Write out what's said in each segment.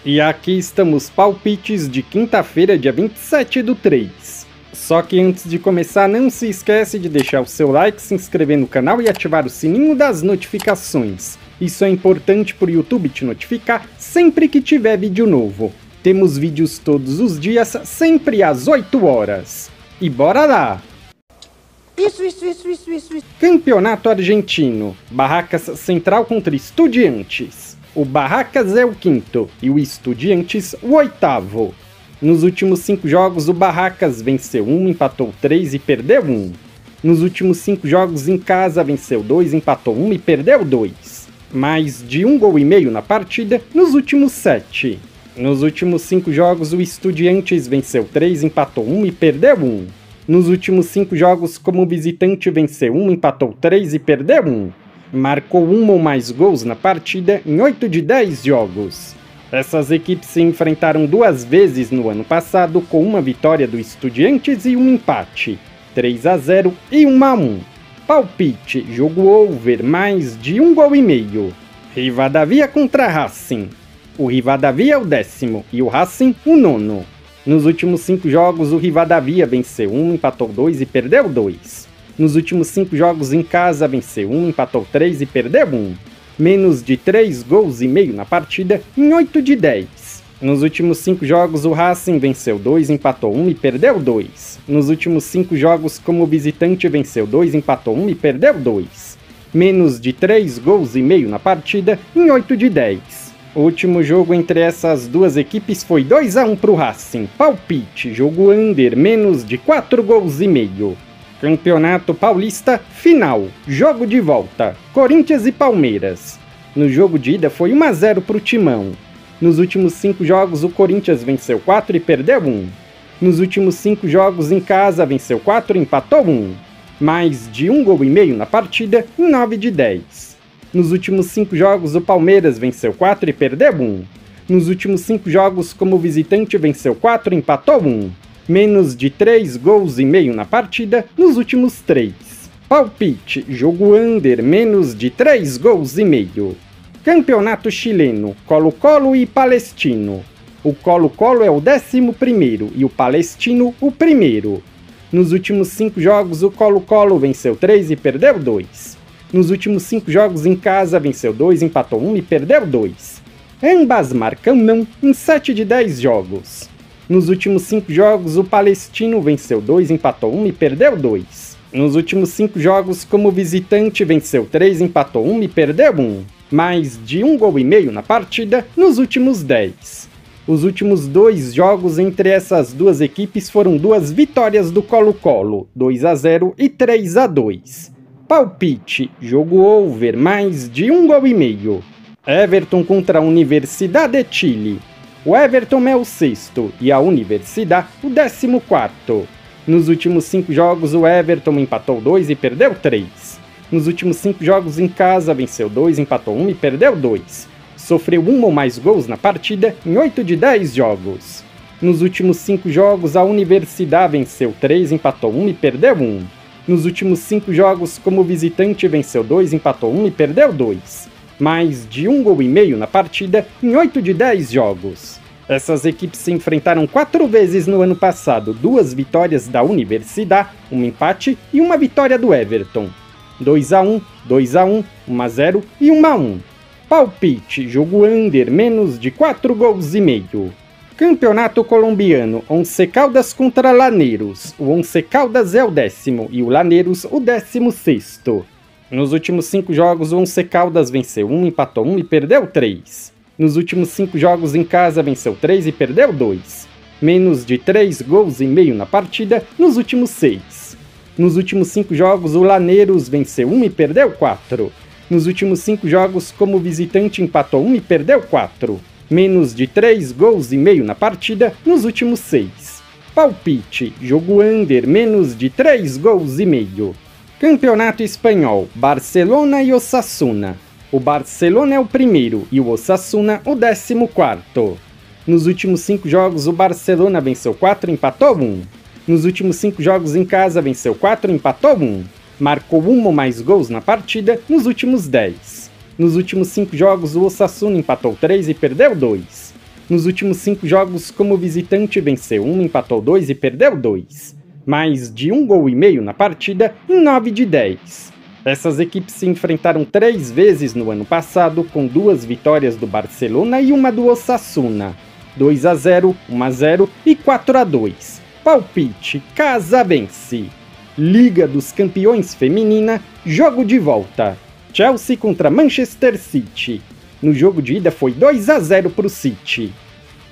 E aqui estamos palpites de quinta-feira, dia 27/3. Só que antes de começar, não se esquece de deixar o seu like, se inscrever no canal e ativar o sininho das notificações. Isso é importante para o YouTube te notificar sempre que tiver vídeo novo. Temos vídeos todos os dias, sempre às 8 horas. E bora lá! Isso. Campeonato Argentino. Barracas Central contra Estudiantes. O Barracas é o quinto e o Estudiantes o oitavo. Nos últimos 5 jogos, o Barracas venceu 1, empatou 3 e perdeu 1. Nos últimos 5 jogos em casa, venceu 2, empatou 1 e perdeu 2. Mais de 1 gol e meio na partida nos últimos 7. Nos últimos 5 jogos, o Estudiantes venceu 3, empatou 1 e perdeu 1. Nos últimos 5 jogos, como visitante, venceu 1, empatou 3 e perdeu 1. Marcou 1 ou mais gols na partida em 8 de 10 jogos. Essas equipes se enfrentaram 2 vezes no ano passado, com uma vitória do Estudiantes e um empate, 3-0 e 1-1. Palpite, jogo over, mais de 1 gol e meio. Rivadavia contra Racing. O Rivadavia é o 10º e o Racing o 9º. Nos últimos 5 jogos, o Rivadavia venceu 1, empatou 2 e perdeu 2. Nos últimos 5 jogos em casa, venceu 1, empatou 3 e perdeu 1. Menos de 3 gols e meio na partida em 8 de 10. Nos últimos 5 jogos, o Racing venceu 2, empatou 1 e perdeu 2. Nos últimos 5 jogos, como visitante, venceu 2, empatou 1 e perdeu 2. Menos de 3 gols e meio na partida em 8 de 10. O último jogo entre essas duas equipes foi 2-1 para o Racing. Palpite, jogo under, menos de 4 gols e meio. Campeonato Paulista, final, jogo de volta, Corinthians e Palmeiras. No jogo de ida foi 1-0 para o Timão. Nos últimos 5 jogos, o Corinthians venceu 4 e perdeu 1. Nos últimos 5 jogos em casa, venceu 4 e empatou 1. Mais de 1 gol e meio na partida em 9 de 10. Nos últimos 5 jogos, o Palmeiras venceu 4 e perdeu 1. Nos últimos 5 jogos, como visitante, venceu 4 e empatou 1. Menos de 3 gols e meio na partida nos últimos 3. Palpite, jogo under, menos de 3 gols e meio. Campeonato Chileno, Colo-Colo e Palestino. O Colo-Colo é o 11º e o Palestino o 1º. Nos últimos 5 jogos, o Colo-Colo venceu 3 e perdeu 2. Nos últimos 5 jogos em casa, venceu 2, empatou 1 e perdeu 2. Ambas marcam não em 7 de 10 jogos. Nos últimos 5 jogos, o Palestino venceu 2, empatou 1 e perdeu 2. Nos últimos 5 jogos, como visitante, venceu 3, empatou 1 e perdeu 1. Mais de 1 gol e meio na partida nos últimos 10. Os últimos 2 jogos entre essas duas equipes foram 2 vitórias do Colo-Colo, 2-0 e 3-2. Palpite, jogo over, mais de 1 gol e meio. Everton contra a Universidade de Chile. O Everton é o 6º e a Universidade o 14º. Nos últimos 5 jogos, o Everton empatou 2 e perdeu 3. Nos últimos 5 jogos em casa, venceu 2, empatou 1 e perdeu 2. Sofreu 1 ou mais gols na partida em 8 de 10 jogos. Nos últimos 5 jogos, a Universidade venceu 3, empatou 1 e perdeu 1. Nos últimos 5 jogos, como visitante, venceu 2, empatou 1 e perdeu 2. Mais de 1 gol e meio na partida em 8 de 10 jogos. Essas equipes se enfrentaram 4 vezes no ano passado, 2 vitórias da Universidade, um empate e uma vitória do Everton. 2-1, 2-1, 1-0 e 1-1. Palpite, jogo under, menos de 4 gols e meio. Campeonato Colombiano, Once Caldas contra Laneiros. O Once Caldas é o 10º e o Laneiros o 16º. Nos últimos 5 jogos, o Once Caldas venceu 1, empatou 1 e perdeu 3. Nos últimos 5 jogos em casa, venceu 3 e perdeu 2. Menos de 3 gols e meio na partida nos últimos 6. Nos últimos 5 jogos, o Laneiros venceu 1 e perdeu 4. Nos últimos 5 jogos, como visitante, empatou 1 e perdeu 4. Menos de 3 gols e meio na partida nos últimos 6. Palpite, jogo under, menos de 3 gols e meio. Campeonato Espanhol, Barcelona e Osasuna. O Barcelona é o 1º e o Osasuna o 14º. Nos últimos 5 jogos, o Barcelona venceu 4 e empatou 1. Nos últimos 5 jogos em casa, venceu 4 e empatou 1. Marcou 1 ou mais gols na partida nos últimos 10. Nos últimos 5 jogos, o Osasuna empatou 3 e perdeu 2. Nos últimos 5 jogos como visitante venceu 1, empatou 2 e perdeu 2. Mais de 1 gol e meio na partida em 9 de 10. Essas equipes se enfrentaram 3 vezes no ano passado, com 2 vitórias do Barcelona e uma do Osasuna. 2-0, 1-0 e 4-2. Palpite, casa vence. Liga dos Campeões Feminina, jogo de volta. Chelsea contra Manchester City. No jogo de ida foi 2-0 para o City.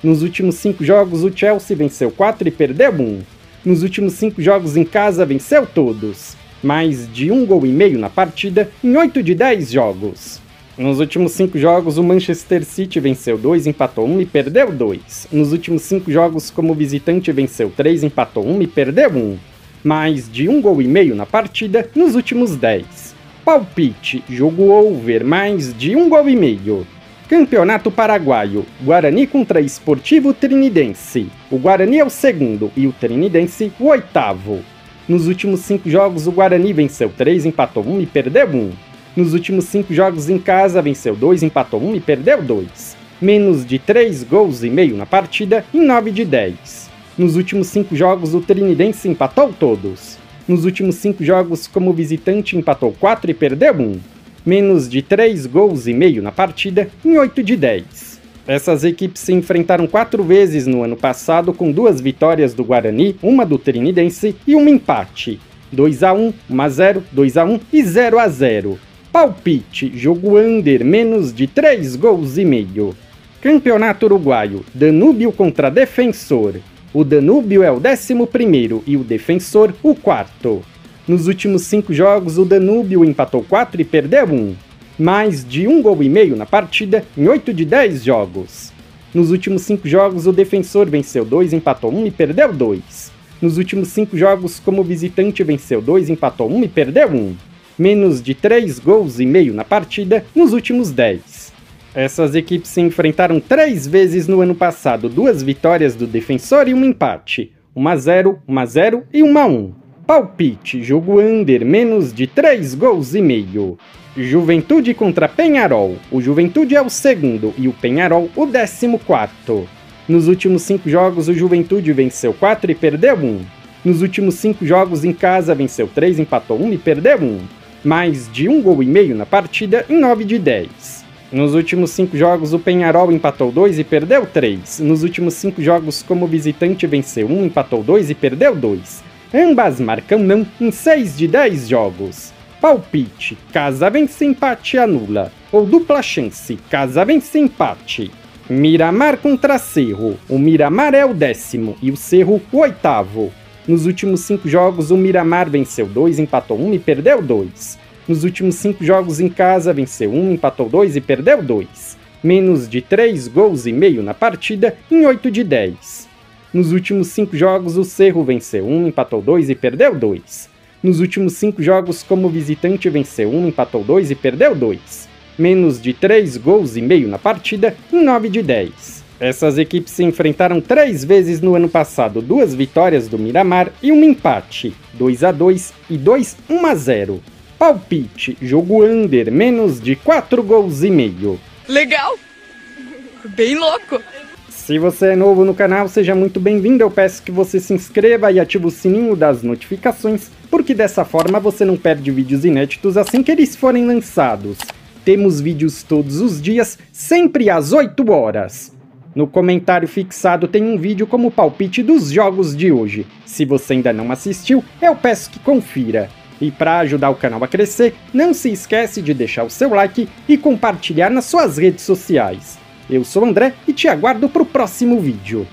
Nos últimos 5 jogos o Chelsea venceu 4 e perdeu 1. Nos últimos 5 jogos em casa venceu todos. Mais de 1 gol e meio na partida em 8 de 10 jogos. Nos últimos 5 jogos o Manchester City venceu 2, empatou 1 e perdeu 2. Nos últimos 5 jogos como visitante venceu 3, empatou 1 e perdeu 1. Mais de 1 gol e meio na partida nos últimos 10. Palpite, jogo over, mais de 1 gol e meio. Campeonato Paraguaio, Guarani contra Sportivo Trinidense. O Guarani é o segundo e o Trinidense o oitavo. Nos últimos 5 jogos o Guarani venceu 3, empatou 1 e perdeu 1. Nos últimos 5 jogos em casa venceu 2, empatou 1 e perdeu 2. Menos de 3 gols e meio na partida em 9 de 10. Nos últimos 5 jogos o Trinidense empatou todos. Nos últimos 5 jogos como visitante empatou 4 e perdeu 1. Menos de 3 gols e meio na partida em 8 de 10. Essas equipes se enfrentaram 4 vezes no ano passado, com 2 vitórias do Guarani, uma do Trinidense e um empate. 2-1, 1-0, 2-1 e 0-0. Palpite, jogo under, menos de 3 gols e meio. Campeonato Uruguaio, Danúbio contra Defensor. O Danúbio é o 11º e o Defensor o 4º. Nos últimos 5 jogos o Danúbio empatou 4 e perdeu 1. Mais de 1 gol e meio na partida em 8 de 10 jogos. Nos últimos 5 jogos o Defensor venceu 2, empatou 1 e perdeu 2. Nos últimos 5 jogos como visitante venceu 2, empatou 1 e perdeu 1. Menos de 3 gols e meio na partida nos últimos 10. Essas equipes se enfrentaram 3 vezes no ano passado, 2 vitórias do Defensor e um empate. 1-0, 1-0 e 1-1. Palpite, jogo under, menos de 3 gols e meio. Juventude contra Peñarol. O Juventude é o segundo e o Peñarol o 14º. Nos últimos 5 jogos o Juventude venceu 4 e perdeu 1. Nos últimos 5 jogos em casa venceu 3, empatou 1 e perdeu 1. Mais de 1 gol e meio na partida em 9 de 10. Nos últimos 5 jogos o Peñarol empatou 2 e perdeu 3. Nos últimos 5 jogos como visitante venceu 1, empatou 2 e perdeu 2. Ambas marcam não em 6 de 10 jogos. Palpite, casa vence, empate anula. Ou dupla chance, casa vence, empate. Miramar contra Cerro. O Miramar é o 10º e o Cerro o 8º. Nos últimos 5 jogos o Miramar venceu 2, empatou 1 e perdeu 2. Nos últimos 5 jogos em casa venceu 1, empatou 2 e perdeu 2. Menos de 3 gols e meio na partida em 8 de 10. Nos últimos 5 jogos o Cerro venceu 1, empatou 2 e perdeu 2. Nos últimos 5 jogos como visitante venceu 1, empatou 2 e perdeu 2. Menos de 3 gols e meio na partida em 9 de 10. Essas equipes se enfrentaram 3 vezes no ano passado, 2 vitórias do Miramar e um empate, 2-2 e 2-1-0. Palpite, jogo under, menos de 4 gols e meio. Legal! Bem louco! Se você é novo no canal, seja muito bem-vindo. Eu peço que você se inscreva e ative o sininho das notificações, porque dessa forma você não perde vídeos inéditos assim que eles forem lançados. Temos vídeos todos os dias, sempre às 8 horas. No comentário fixado tem um vídeo como palpite dos jogos de hoje. Se você ainda não assistiu, eu peço que confira. E para ajudar o canal a crescer, não se esquece de deixar o seu like e compartilhar nas suas redes sociais. Eu sou o André e te aguardo para o próximo vídeo.